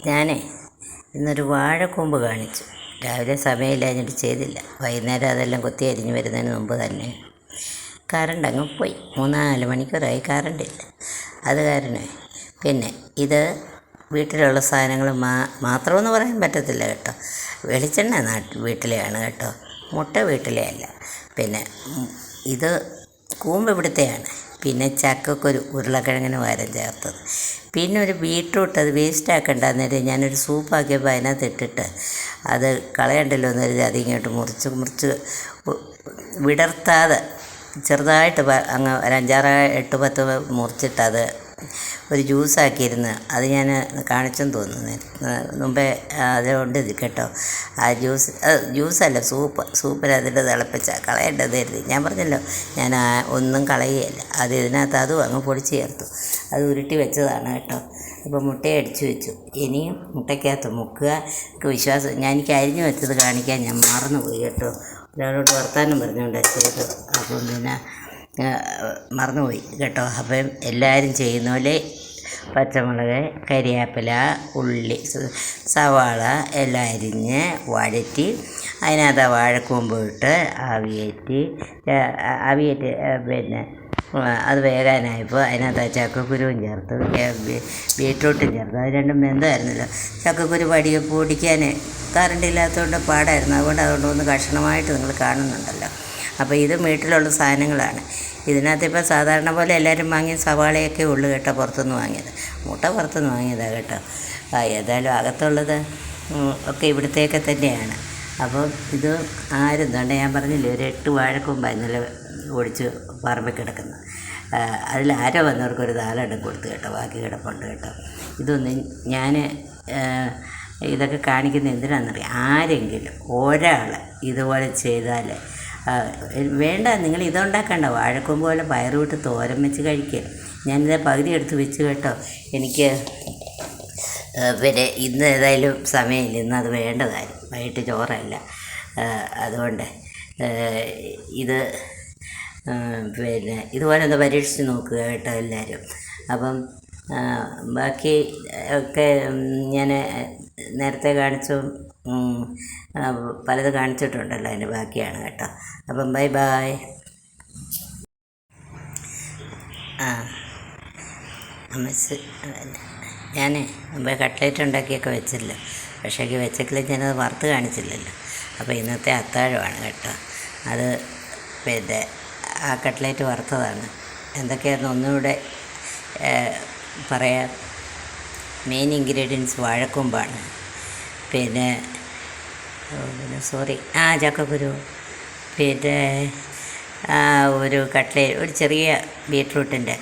ഞാനേ ഇന്നൊരു വാഴക്കൂമ്പ് കാണിച്ചു. രാവിലെ സമയമില്ലാഞ്ഞിട്ട് ചെയ്തില്ല. വൈകുന്നേരം അതെല്ലാം കൊത്തി അരിഞ്ഞ് വരുന്നതിന് മുമ്പ് തന്നെ കറണ്ട് അങ്ങ് പോയി. 3-4 മണിക്കൂറായി കറണ്ടില്ല. അത് കാരണം പിന്നെ ഇത് വീട്ടിലുള്ള സാധനങ്ങൾ മാത്രമെന്ന് പറയാൻ പറ്റത്തില്ല കേട്ടോ. വെളിച്ചെണ്ണ വീട്ടിലെയാണ് കേട്ടോ, മുട്ട വീട്ടിലെ അല്ല. പിന്നെ ഇത് കൂമ്പ് ഇവിടുത്തെയാണ്. പിന്നെ ചക്കക്കൊരു ഉരുളക്കിഴങ്ങിന് പകരം ചേർത്തത്. പിന്നെ ഒരു ബീട്രൂട്ട്, അത് വേസ്റ്റ് ആക്കണ്ട എന്നേരം ഞാനൊരു സൂപ്പാക്കിയപ്പോൾ അതിനകത്ത് ഇട്ടിട്ട് അത് കളയണ്ടല്ലോ എന്ന് കരുതി അതിങ്ങോട്ട് മുറിച്ച് വിടർത്താതെ ചെറുതായിട്ട് അങ്ങ് ഒരു 5-6-8-10 മുറിച്ചിട്ടത് ഒരു ജ്യൂസാക്കിയിരുന്ന് അത് ഞാൻ കാണിച്ചെന്ന് തോന്നുന്നു മുമ്പേ. അതുകൊണ്ട് ഇത് കേട്ടോ, ആ ജ്യൂസല്ല, സൂപ്പിനകത്തിട്ട് തിളപ്പിച്ച കളയേണ്ടത് കരുതി. ഞാൻ പറഞ്ഞല്ലോ, ഞാൻ ഒന്നും കളയുകയല്ല. അത് ഇതിനകത്ത് അതും അങ്ങ് പൊടിച്ച് ചേർത്തു. അത് ഉരുട്ടി വെച്ചതാണ് കേട്ടോ. അപ്പോൾ മുട്ടയെ അടിച്ചു വെച്ചു. ഇനിയും മുട്ടയ്ക്കകത്ത് മുക്കുക. വിശ്വാസം, എനിക്ക് അരിഞ്ഞു വെച്ചത് കാണിക്കാൻ ഞാൻ മറന്നുപോയി കേട്ടോ. ഒരാളോട് വർത്താനം പറഞ്ഞുകൊണ്ട് ചെയ്തു. അപ്പം പിന്നെ മറന്നുപോയി കേട്ടോ. അപ്പം എല്ലാവരും ചെയ്യുന്ന പോലെ പച്ചമുളക്, കരിവേപ്പില, ഉള്ളി, സവാള എല്ലാം അരിഞ്ഞ് വഴറ്റി അതിനകത്ത് വാഴക്കൂമ്പ് ഇട്ട് ആവിയേറ്റി പിന്നെ അത് വേകാനായപ്പോൾ അതിനകത്ത് ചക്കക്കുരുവും ചേർത്ത് ബീട്രൂട്ടും ചേർത്ത് അത് രണ്ടും വെന്തമായിരുന്നല്ലോ. ചക്കക്കുരു പൊടിക്കാൻ കറണ്ടില്ലാത്തതുകൊണ്ട് പാടായിരുന്നു. അതുകൊണ്ട് ഒന്ന് കഷ്ണമായിട്ട് നിങ്ങൾ കാണുന്നുണ്ടല്ലോ. അപ്പോൾ ഇത് വീട്ടിലുള്ള സാധനങ്ങളാണ്. ഇതിനകത്തിപ്പോൾ സാധാരണ പോലെ എല്ലാവരും വാങ്ങിയ സവാളയൊക്കെ ഉള്ളു കേട്ടോ, പുറത്തുനിന്ന് വാങ്ങിയത്. മുട്ട പുറത്തുനിന്ന് വാങ്ങിയതാണ് കേട്ടോ. ഏതായാലും അകത്തുള്ളത് ഒക്കെ ഇവിടത്തേക്ക് തന്നെയാണ്. അപ്പം ഇത് ആരും തന്നെ, ഞാൻ പറഞ്ഞില്ലേ, ഒരു 8 വാഴക്കൂമ്പാണ് ഇന്നലെ ഒടിച്ച് പറമ്പിൽ കിടക്കുന്നത്. അതിലാരോ വന്നവർക്കൊരു 4 കൊടുത്തു കേട്ടോ, ബാക്കി കിടപ്പുണ്ട് കേട്ടോ. ഇതൊന്നും ഞാൻ ഇതൊക്കെ കാണിക്കുന്ന എന്തിനാണെന്നറിയാം, ആരെങ്കിലും ഒരാൾ ഇതുപോലെ ചെയ്താൽ വേണ്ട, നിങ്ങൾ ഇതുണ്ടാക്കണ്ട, വാഴക്കൂമ്പ് പോലെ പയറുവിട്ട് തോരൻ വെച്ച് കഴിക്കുക. ഞാനിത് പകുതി എടുത്ത് വെച്ച് കേട്ടോ. എനിക്ക് പിന്നെ ഇന്ന് ഏതായാലും സമയമില്ല, ഇന്ന് അത് വേണ്ടതായിരുന്നു, വൈകിട്ട് ചോറല്ല. അതുകൊണ്ട് ഇത് പിന്നെ ഇതുപോലെ ഒന്ന് പരീക്ഷിച്ച് നോക്കുക കേട്ടോ എല്ലാവരും. അപ്പം ബാക്കി ഒക്കെ ഞാൻ നേരത്തെ കാണിച്ചു, പലത് കാണിച്ചിട്ടുണ്ടല്ലോ, അതിൻ്റെ ബാക്കിയാണ് കേട്ടോ. അപ്പം ബൈ. ഞാൻ മുമ്പേ കട്ട്ലേറ്റ് ഉണ്ടാക്കിയൊക്കെ വെച്ചില്ല, പക്ഷേ വെച്ചെങ്കിലും ഞാനത് വറുത്ത് കാണിച്ചില്ലല്ലോ. അപ്പോൾ ഇന്നത്തെ അത്താഴമാണ് കേട്ടോ. അത് പിന്നെ ആ കട്ട്ലേറ്റ് വറുത്തതാണ്. എന്തൊക്കെയായിരുന്നു ഒന്നുകൂടെ പറയാം. മെയിൻ ഇൻഗ്രീഡിയൻസ് വാഴക്കൂമ്പാണ്. പിന്നെ ചക്കക്കുരു, പിന്നെ ഒരു ഒരു ചെറിയ ബീട്രൂട്ടിൻ്റെ,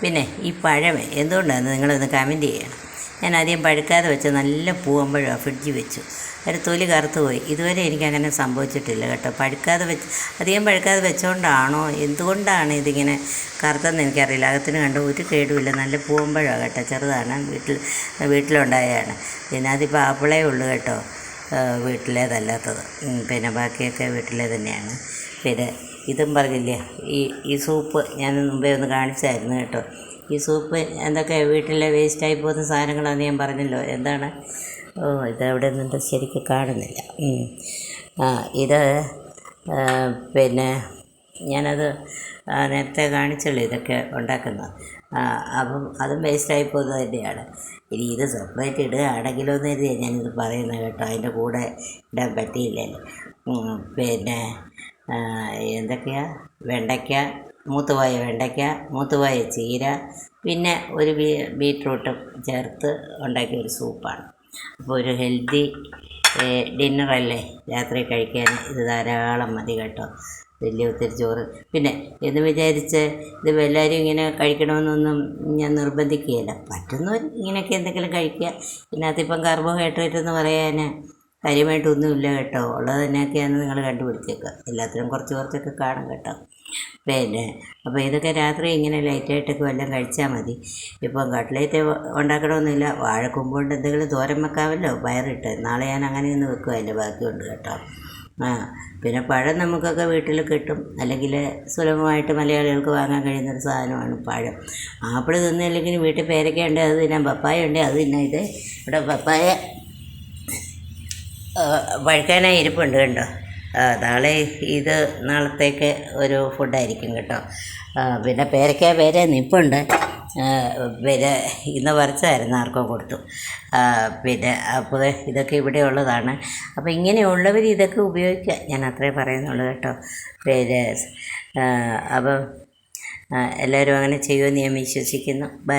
പിന്നെ ഈ പഴം എന്തുകൊണ്ടാണ് നിങ്ങളൊന്ന് കമൻറ്റ് ചെയ്യണം. ഞാൻ ആദ്യം പഴുക്കാതെ വെച്ച് നല്ല പൂവമ്പഴമാണ് ഫ്രിഡ്ജിൽ വെച്ചു. ഒരു തൊലി കറുത്ത് പോയി. ഇതുവരെ എനിക്കങ്ങനെ സംഭവിച്ചിട്ടില്ല കേട്ടോ. അധികം പഴുക്കാതെ വെച്ചുകൊണ്ടാണോ എന്തുകൊണ്ടാണ് ഇതിങ്ങനെ കറുത്തെന്ന് എനിക്കറിയില്ല. അകത്തിന് കണ്ട് ഒരു കേടുമില്ല, നല്ല പൂവമ്പഴമാണ് കേട്ടോ. ചെറുതാണ്, വീട്ടിലുണ്ടായതാണ്. പിന്നെ അതിപ്പോൾ ആപ്പിളേ ഉള്ളൂ കേട്ടോ, വീട്ടിലേതല്ലാത്തത്. പിന്നെ ബാക്കിയൊക്കെ വീട്ടിലെ തന്നെയാണ്. പിന്നെ ഇതും പറഞ്ഞില്ലേ, ഈ സൂപ്പ് ഞാൻ മുമ്പേ ഒന്ന് കാണിച്ചായിരുന്നു കേട്ടോ. ഈ സൂപ്പ് എന്തൊക്കെ വീട്ടിലെ വേസ്റ്റായി പോകുന്ന സാധനങ്ങളാണെന്ന് ഞാൻ പറഞ്ഞല്ലോ. എന്താണ്, ഇതെവിടെ നിന്നിട്ട് ശരിക്കും കാണുന്നില്ല. ഇത് പിന്നെ ഞാനത് നേരത്തെ കാണിച്ചല്ലോ ഇതൊക്കെ ഉണ്ടാക്കുന്നത്. അപ്പം അതും വേസ്റ്റായി പോകുന്നത് തന്നെയാണ്. ഇനി ഇത് സെപ്പറേറ്റ് ഇടുകയാണെങ്കിലോ എന്ന് കരുതിയാണ് ഞാനിത് പറയുന്നത് കേട്ടോ. അതിൻ്റെ കൂടെ ഇടാൻ പറ്റിയില്ലല്ലോ. പിന്നെ എന്തൊക്കെയാണ്, വെണ്ടയ്ക്ക, മൂത്തുപോയ വെണ്ടയ്ക്ക, മൂത്തുപോയ ചീര, പിന്നെ ഒരു ബീട്രൂട്ടും ചേർത്ത് ഉണ്ടാക്കിയ ഒരു സൂപ്പാണ്. അപ്പോൾ ഒരു ഹെൽത്തി ഡിന്നറല്ലേ രാത്രി കഴിക്കാൻ ഇത് ധാരാളം മതി കേട്ടോ. വലിയ ഒത്തിരി ചോറ് പിന്നെ എന്ന് വിചാരിച്ച് ഇത് എല്ലാവരും ഇങ്ങനെ കഴിക്കണമെന്നൊന്നും ഞാൻ നിർബന്ധിക്കുകയില്ല. പറ്റുന്നവർ ഇങ്ങനെയൊക്കെ എന്തെങ്കിലും കഴിക്കുക. ഇതിനകത്തിപ്പം കാർബോഹൈഡ്രേറ്റ് എന്ന് പറയാൻ കാര്യമായിട്ടൊന്നുമില്ല കേട്ടോ. ഉള്ളത് തന്നെയൊക്കെയാണ് നിങ്ങൾ കണ്ടുപിടിച്ചേക്കുക. എല്ലാത്തിനും കുറച്ചൊക്കെ കാണും കേട്ടോ. പിന്നെ അപ്പോൾ ഇതൊക്കെ രാത്രി ഇങ്ങനെ ലൈറ്റായിട്ടൊക്കെ വല്ലതും കഴിച്ചാൽ മതി. ഇപ്പം കട്ട്ലേറ്റ് ഉണ്ടാക്കണമെന്നില്ല, വാഴക്കൂമ്പ് കൊണ്ട് എന്തെങ്കിലും തോരൻ വെക്കാമല്ലോ, പയറിട്ട്. നാളെ ഞാൻ അങ്ങനെയൊന്ന് വെക്കുക, അതിൻ്റെ ബാക്കിയുണ്ട് കേട്ടോ. ആ പിന്നെ പഴം നമുക്കൊക്കെ വീട്ടിൽ കിട്ടും, അല്ലെങ്കിൽ സുലഭമായിട്ട് മലയാളികൾക്ക് വാങ്ങാൻ കഴിയുന്നൊരു സാധനമാണ് പഴം. ആപ്പിൾ തിന്നില്ലെങ്കിൽ വീട്ടിൽ പേരയ്ക്ക ഉണ്ട് അത് തിന്നാം, പപ്പായ ഉണ്ട് അത് തിന്നാം. ഇത് ഇവിടെ പപ്പായ പഴുക്കാനായി ഇരിപ്പുണ്ട് കണ്ടോ. നാളെ ഇത് നാളത്തേക്ക് ഒരു ഫുഡായിരിക്കും കേട്ടോ. പിന്നെ പേര നിപ്പുണ്ട്. പിന്നെ ഇന്ന് പറിച്ചതായിരുന്നു, ആർക്കോ കൊടുത്തു. പിന്നെ അപ്പോൾ ഇതൊക്കെ ഇവിടെ ഉള്ളതാണ്. അപ്പോൾ ഇങ്ങനെയുള്ളവർ ഇതൊക്കെ ഉപയോഗിക്കുക, ഞാൻ അത്രേ പറയുന്നുള്ളൂ കേട്ടോ. പിന്നെ അപ്പം എല്ലാവരും അങ്ങനെ ചെയ്യുമെന്ന് ഞാൻ വിശ്വസിക്കുന്നു. ബൈ.